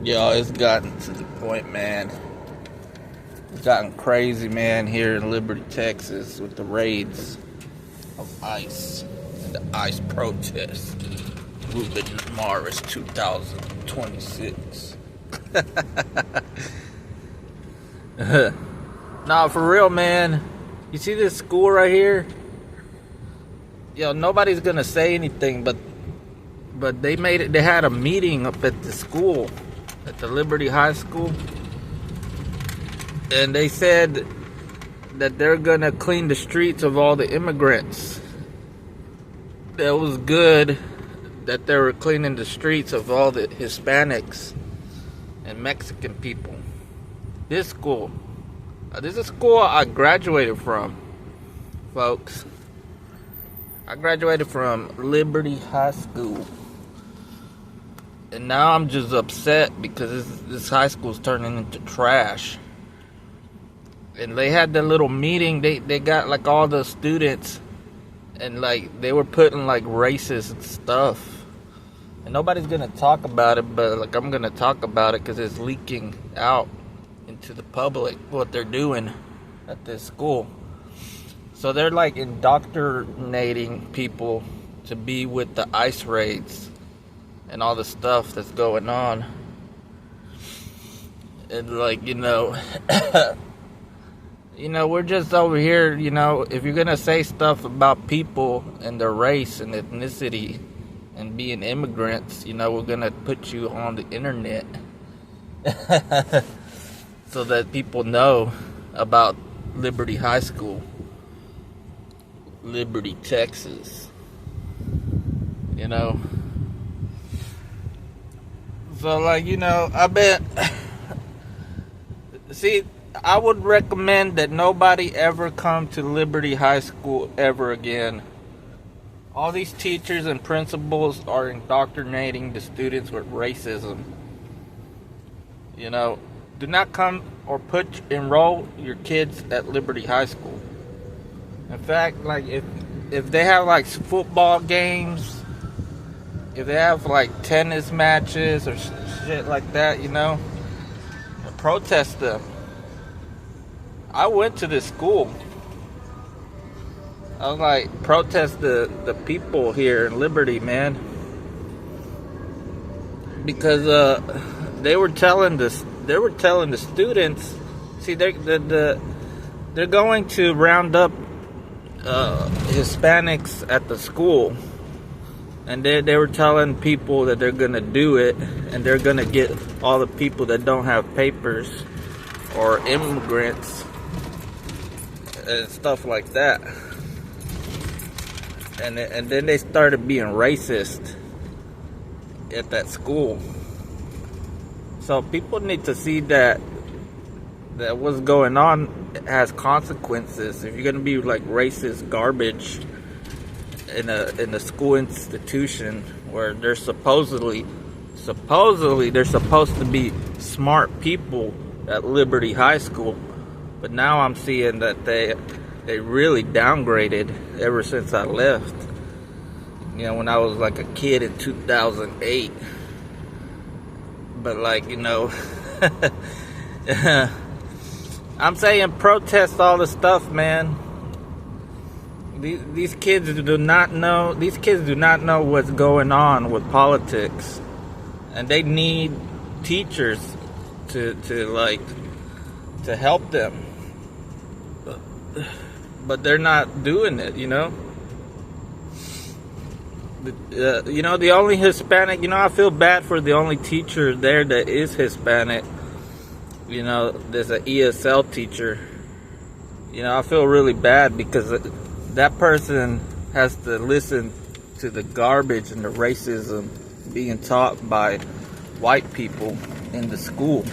Yo, it's gotten to the point, man. It's gotten crazy, man, here in Liberty, Texas, with the raids of ICE and the ICE protest. Ruben Morris 2026. Nah, for real, man. You see this school right here? Yo, nobody's gonna say anything, but they made it. They had a meeting up at the school, at the Liberty High School, and they said that they're gonna clean the streets of all the immigrants. That was good that they were cleaning the streets of all the Hispanics and Mexican people. This is a school I graduated from, folks. I graduated from Liberty High School. And now I'm just upset because this high school's turning into trash. And they had their little meeting. They got like all the students, and like they were putting like racist stuff. And nobody's gonna talk about it, but like I'm gonna talk about it because it's leaking out into the public what they're doing at this school. So they're like indoctrinating people to be with the ICE raids and all the stuff that's going on. And like, we're just over here, if you're gonna say stuff about people and their race and ethnicity and being immigrants, we're gonna put you on the internet so that people know about Liberty High School, Liberty, Texas. So like, I bet, see, I would recommend that nobody ever come to Liberty High School ever again. All these teachers and principals are indoctrinating the students with racism. Do not come or enroll your kids at Liberty High School. In fact, like if they have like football games, if they have like tennis matches or shit like that, protest them. I went to this school. I was like, protest the people here in Liberty, man. Because they were telling the students, see, they're going to round up Hispanics at the school, and they were telling people that they're gonna do it, and they're gonna get all the people that don't have papers or immigrants and stuff like that. And then they started being racist at that school. So people need to see that what's going on has consequences. If you're gonna be like racist garbage in a school institution where they're supposedly they're supposed to be smart people at Liberty High School, but now I'm seeing that they really downgraded ever since I left. When I was like a kid in 2008. But like, I'm saying protest all this stuff, man. These kids do not know what's going on with politics, and they need teachers to help them. But they're not doing it, the only Hispanic, I feel bad for the only teacher there that is Hispanic. There's an ESL teacher. I feel really bad because that person has to listen to the garbage and the racism being taught by white people in the school.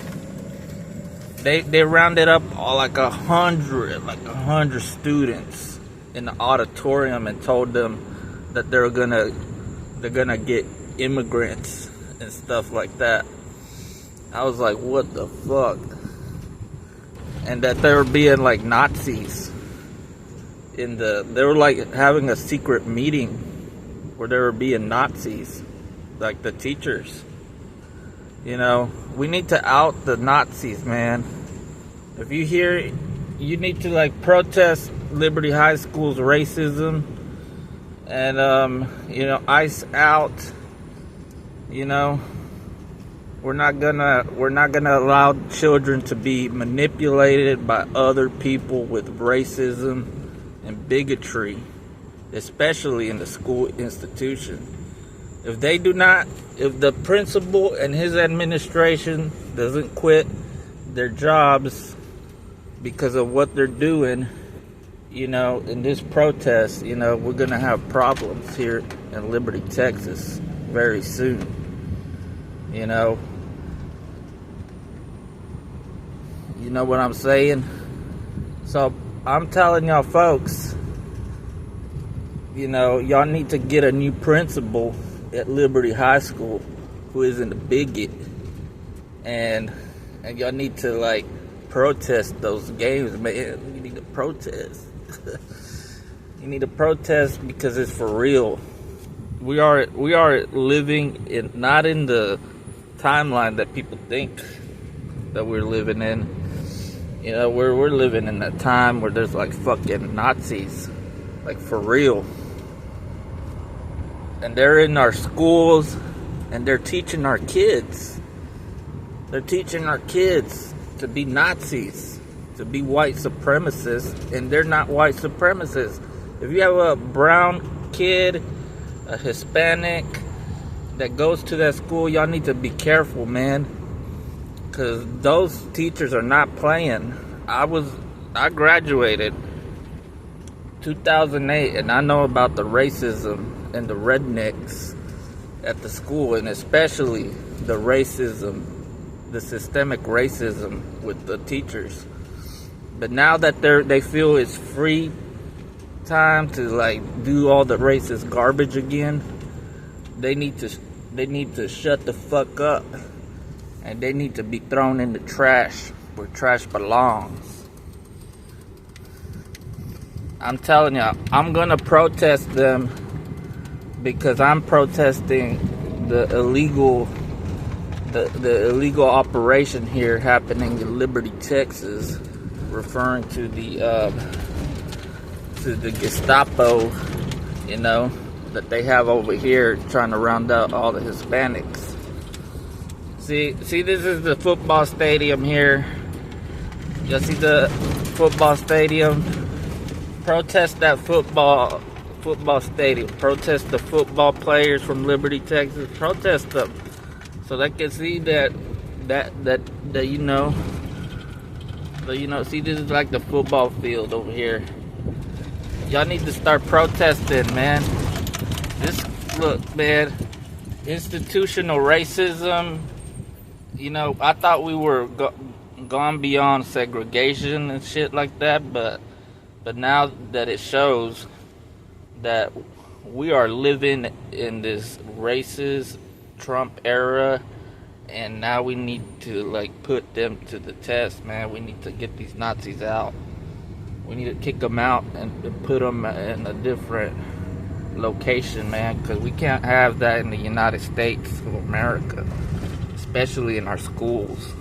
They rounded up like 100 students in the auditorium and told them that they're gonna get immigrants and stuff like that. I was like, what the fuck? And that they were being like Nazis they were like having a secret meeting where they were being Nazis, like the teachers. You know, we need to out the Nazis, man. If you hear, you need to like protest Liberty High School's racism and you know, ice out. You know, we're not gonna allow children to be manipulated by other people with racism and bigotry, especially in the school institution. If the principal and his administration doesn't quit their jobs because of what they're doing, you know, in this protest, you know, we're gonna have problems here in Liberty, Texas very soon. You know what I'm saying? So I'm telling y'all folks, you know, y'all need to get a new principal at Liberty High School who isn't a bigot, and y'all need to like protest those games, man. You need to protest. You need to protest because it's for real. We are living in, not in the timeline that people think that we're living in. You know, we're living in a time where there's like fucking Nazis, like for real. And they're in our schools, and they're teaching our kids. They're teaching our kids to be Nazis, to be white supremacists, and they're not white supremacists. If you have a brown kid, a Hispanic that goes to that school, y'all need to be careful, man, because those teachers are not playing. I graduated 2008, and I know about the racism and the rednecks at the school, and especially the racism, the systemic racism with the teachers. But now that they feel it's free time to like do all the racist garbage again, they need to shut the fuck up, and they need to be thrown in the trash where trash belongs. I'm telling y'all, I'm gonna protest them because I'm protesting the illegal operation here happening in Liberty, Texas, referring to the Gestapo, you know, that they have over here trying to round out all the Hispanics. See, this is the football stadium here. You see the football stadium? Protest that football stadium. Protest the football players from Liberty, Texas. Protest them so they can see that you know. So, you know, see, this is like the football field over here. Y'all need to start protesting, man. Look, man, institutional racism. You know, I thought we were gone beyond segregation and shit like that, but now that it shows that we are living in this racist Trump era, and now we need to like put them to the test, man. We need to get these Nazis out. We need to kick them out and put them in a different location, man, because we can't have that in the United States of America, especially in our schools.